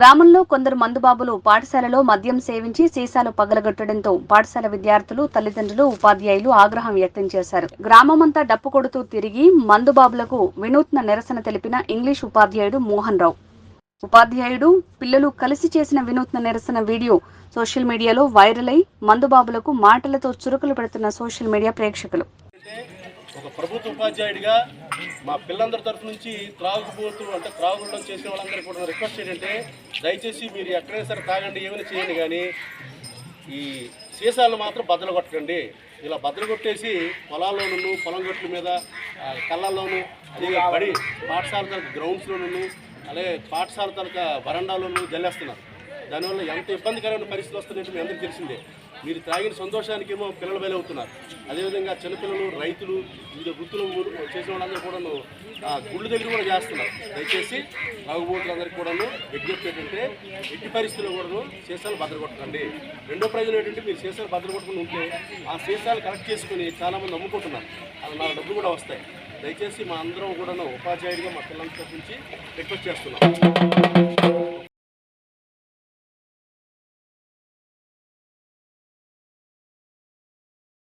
గ్రామంలో కొందరు మందుబాబులు పాఠశాలలో మద్యం సేవించి సీసాలు పగలగొట్టడంతో పాఠశాల విద్యార్థులు, తల్లిదండ్రులు, ఉపాధ్యాయులు ఆగ్రహం వ్యక్తం చేశారు. గ్రామమంతా డప్పు కొడుతూ తిరిగి మందుబాబులకు వినూత్న నిరసన తెలిపిన ఇంగ్లీష్ ఉపాధ్యాయుడు మోహన్ రావు. ఉపాధ్యాయుడు, పిల్లలు కలిసి చేసిన వినూత్న నిరసన వీడియో సోషల్ మీడియాలో వైరల్ అయి మందుబాబులకు మాటలతో చురుకులు పెడుతున్న సోషల్ మీడియా ప్రేక్షకులు. ఒక ప్రభుత్వ ఉపాధ్యాయుడిగా మా పిల్లలందరి తరఫు నుంచి త్రాగుల్లో చేసే వాళ్ళందరికీ కూడా రిక్వెస్ట్ ఏంటంటే దయచేసి మీరు ఎక్కడైనా సరే తాగండి, ఏమైనా చేయండి, కానీ ఈ సీసాలను మాత్రం బద్దలు కొట్టకండి. ఇలా బద్దలు కొట్టేసి పొలాల్లోనూ, పొలం గట్ల మీద, కళ్ళల్లోనూ, అదే బడి పాఠశాల తరగతి గ్రౌండ్స్లోనూ, అలాగే పాఠశాల తరగతి వరండాలోనూ జల్లేస్తున్నారు. దానివల్ల ఎంత ఇబ్బందికరమైన పరిస్థితులు వస్తున్నాయంటే మీ అందరికీ తెలిసిందే. మీరు తాగిన సంతోషానికేమో పిల్లలు బలవుతున్నారు. అదేవిధంగా చిన్నపిల్లలు, రైతులు, వివిధ వృత్తులు చేసిన వాళ్ళందరూ కూడాను గుళ్ళు దగ్గర కూడా చేస్తున్నారు. దయచేసి తాగుబోతులందరికీ కూడాను విజ్ఞప్తి ఏంటంటే ఎట్టి పరిస్థితుల్లో కూడాను సీసాలు భద్రకొట్టకండి. రెండో ప్రయోజనం ఏంటంటే మీరు సీసాలు భద్రకొట్టుకుని ఉంటే ఆ సీసాలు కలెక్ట్ చేసుకుని చాలామంది అమ్ముకుంటున్నారు. అది నా డబ్బులు కూడా వస్తాయి. దయచేసి మా అందరం కూడాను ఉపాధ్యాయుడిగా మా పిల్లల తరఫు నుంచి రిక్వెస్ట్ చేస్తున్నాం.